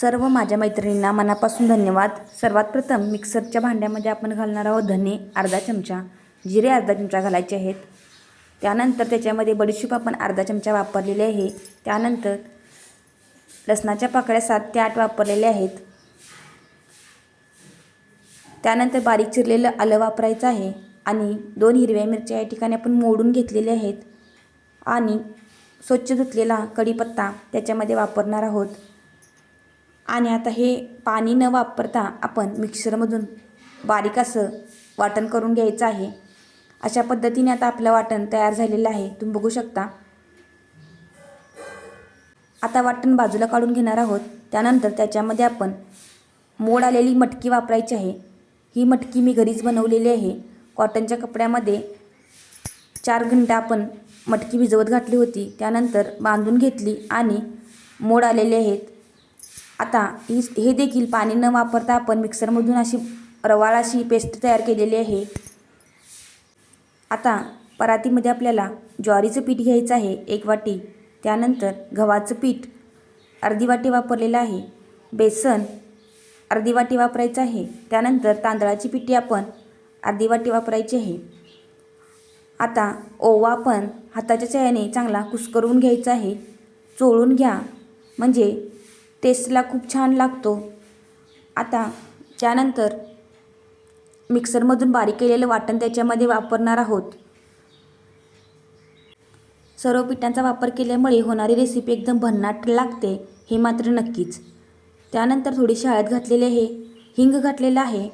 सर्व माझ्या मैत्रिणींना मनापासून धन्यवाद। सर्वात प्रथम मिक्सरच्या भांड्यामध्ये आपण घालणार आहोत धने अर्धा चमचा, जिरे अर्धा चमचा घालायचे आहेत। त्यानंतर त्याच्यामध्ये बडीशेप आपण अर्धा चमचा वापरलेले आहे। त्यानंतर लसणाच्या पाकळ्या 7 ते 8 वापरलेल्या आहेत। त्यानंतर बारीक चिरलेलं आलं वापरायचं आहे आणि 2 हिरव्या मिरच्या या ठिकाणी आपण मोडून घेतलेल्या आहेत आणि स्वच्छ धुतलेला कढीपत्ता त्याच्यामध्ये वापरणार आहोत। आणि आता हे पाणी न वापरता आपण मिक्सरमधून बारीक असं वाटण करून घ्यायचं आहे। अशा पद्धतीने आता आपलं वाटण तयार झालेलं आहे, तुम्ही बघू शकता। आता वाटण बाजूला काढून घेणार आहोत। त्यानंतर त्याच्यामध्ये आपण मोड आलेली मटकी वापरायची आहे। ही मटकी मी घरीच बनवलेली आहे। कॉटनच्या कपड्यामध्ये 4 घंटे आपण मटकी भिजवत घातली होती, त्यानंतर बांधून घेतली आणि मोड आलेले आहेत। आता हे देखील पाणी न वापरता आपण मिक्सरमधून अशी रवाळ अशी पेस्ट तयार केलेली आहे। आता परातीमध्ये आपल्याला ज्वारीचं पीठ घ्यायचं आहे 1 वाटी, त्यानंतर गव्हाचं पीठ अर्धी वाटी वापरलेलं आहे, बेसन अर्धी वाटी वापरायचं आहे, त्यानंतर तांदळाची पिठी आपण अर्धी वाटी वापरायची आहे। आता ओवा आपण हाताच्या सहाय्याने चांगला कुस्करून घ्यायचा आहे, चोळून घ्या म्हणजे टेस्टला खूप छान लागतो। आता त्यानंतर मिक्सरमधून बारीक केलेलं वाटण त्याच्यामध्ये वापरणार आहोत। सर्व पिठांचा वापर केल्यामुळे होणारी रेसिपी एकदम भन्नाट लागते हे मात्र नक्कीच। त्यानंतर थोडीशी हळद घातलेली आहे, हिंग घातलेलं आहे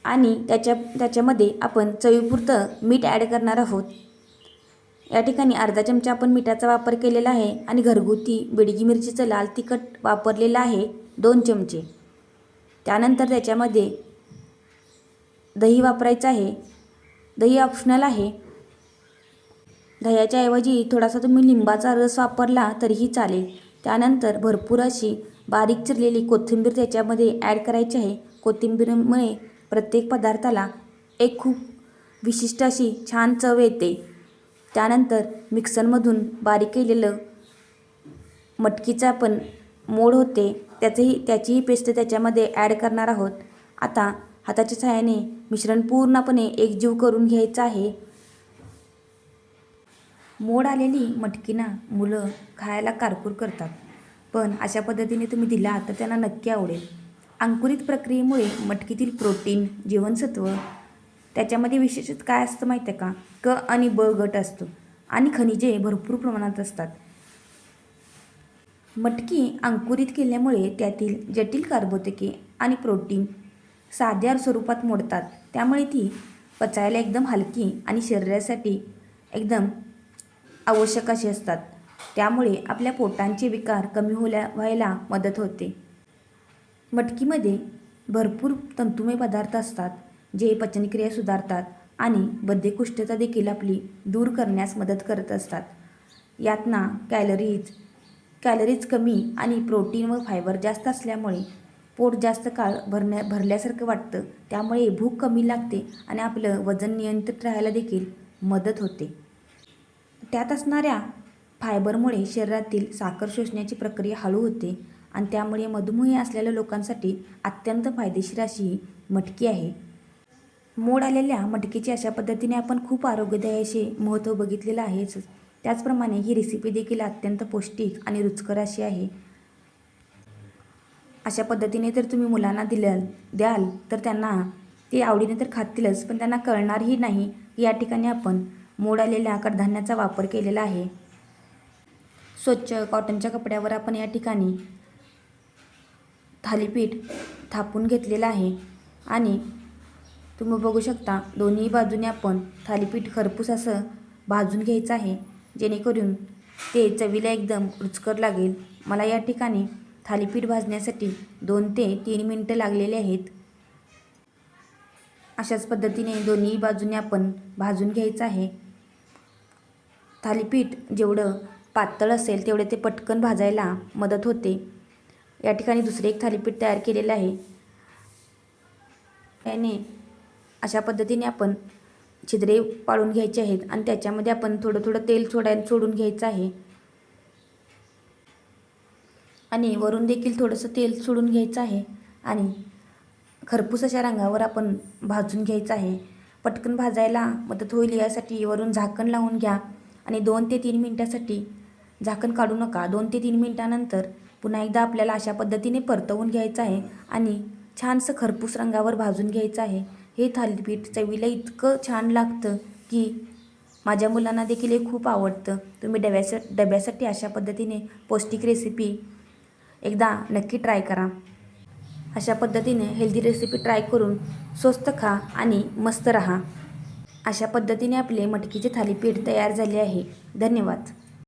आणि त्याच्यामध्ये आपण चवीपुरतं मीठ ॲड करणार आहोत। या ठिकाणी अर्धा चमचा आपण मिठाचा वापर केलेला आहे आणि घरगुती बेडगी मिरचीचं लाल तिखट वापरलेलं आहे 2 चमचे। त्यानंतर त्याच्यामध्ये दही वापरायचं आहे, दही ऑप्शनल आहे। दह्याच्या ऐवजी थोडासा तुम्ही लिंबाचा रस वापरला तरीही चालेल। त्यानंतर भरपूर अशी बारीक चिरलेली कोथिंबीर त्याच्यामध्ये ॲड करायची आहे। कोथिंबीरमुळे प्रत्येक पदार्थाला एक खूप विशिष्ट अशी छान चव येते। त्यानंतर मिक्सरमधून बारीक केलेलं मटकीचं आपण मोड होते त्याचीही पेस्ट त्याच्यामध्ये ॲड करणार आहोत। आता हाताच्या सहाय्याने मिश्रण पूर्णपणे एकजीव करून घ्यायचं आहे। मोड आलेली मटकी ना मुलं खायला कारकूर करतात, पण अशा पद्धतीने तुम्ही दिला तर त्यांना नक्की आवडेल। अंकुरित प्रक्रियेमुळे मटकीतील प्रोटीन, जीवनसत्व त्याच्यामध्ये विशेषतः काय असतं माहिती आहे का, क आणि ब गट असतो आणि खनिजे भरपूर प्रमाणात असतात। मटकी अंकुरित केल्यामुळे त्यातील जटिल कार्बोदके आणि प्रोटीन साध्या स्वरूपात मोडतात, त्यामुळे ती पचायला एकदम हलकी आणि शरीरासाठी एकदम आवश्यक अशी असतात। त्यामुळे आपल्या पोटांचे विकार कमी व्हायला मदत होते। मटकीमध्ये भरपूर तंतुमय पदार्थ असतात जे पचनक्रिया सुधारतात आणि बद्धकोष्ठता देखील आपली दूर करण्यास मदत करत असतात। यातना कॅलरीज कमी आणि प्रोटीन व फायबर जास्त असल्यामुळे पोट जास्त काळ भरल्यासारखं वाटतं, त्यामुळे भूक कमी लागते आणि आपलं वजन नियंत्रित राहायला देखील मदत होते। त्यात असणाऱ्या फायबरमुळे शरीरातील साखर शोषण्याची प्रक्रिया हळू होते आणि त्यामुळे मधुमेह असलेल्या लोकांसाठी अत्यंत फायदेशीर अशी मटकी आहे। मोड आलेल्या मटकीची अशा पद्धतीने आपण खूप आरोग्यदायी असे महत्त्व बघितलेलं आहेच। त्याचप्रमाणे ही रेसिपी देखील अत्यंत पौष्टिक आणि रुचकर अशी आहे। अशा पद्धतीने जर तुम्ही मुलांना द्याल तर त्यांना ते आवडीने तर खातीलच, पण त्यांना कळणारही नाही। या ठिकाणी आपण मोड आलेल्या कडधान्याचा वापर केलेला आहे। स्वच्छ कॉटनच्या कपड्यावर आपण या ठिकाणी थालीपीठ थापून घेतलेलं आहे आणि तुम्ही बघू शकता दोन्ही बाजूने आपण थालीपीठ खरपूस असं भाजून घ्यायचं आहे, जेणेकरून ते चवीला एकदम रुचकर लागेल। मला या ठिकाणी थालीपीठ भाजण्यासाठी 2 ते 3 मिनिटं लागलेले आहेत। अशाच पद्धतीने दोन्ही बाजूने आपण भाजून घ्यायचं आहे। थालीपीठ जेवढं पातळ असेल तेवढे ते पटकन भाजायला मदत होते। या ठिकाणी दुसरे एक थालीपीठ तयार केलेलं आहे। याने अशा पद्धतीने आपण छिद्रे पाडून घ्यायचे आहेत आणि त्याच्यामध्ये आपण थोडं थोडं तेल सोडून घ्यायचं आहे आणि वरून देखील थोडंसं तेल सोडून घ्यायचं आहे आणि खरपूस अशा रंगावर आपण भाजून घ्यायचं आहे. पटकन भाजायला मदत होईल यासाठी वरून झाकण लावून घ्या आणि 2 ते 3 मिनटासाठी झाकण काढू नका. 2 ते 3 मिनटानंतर पुन्हा एकदा आपल्याला अशा पद्धतीने परतवून घ्यायचं आहे आणि छानसं खरपूस रंगावर भाजून घ्यायचं आहे. हे थालीपीठ चवीला इतकं छान लागतं की माझ्या मुलांना देखील हे खूप आवडतं. तुम्ही डब्यासाठी अशा पद्धतीने पौष्टिक रेसिपी एकदा नक्की ट्राय करा. अशा पद्धतीने हेल्दी रेसिपी ट्राय करून स्वस्त खा आणि मस्त रहा. अशा पद्धतीने आपले मटकीचे थालीपीठ तयार झाले आहे. धन्यवाद.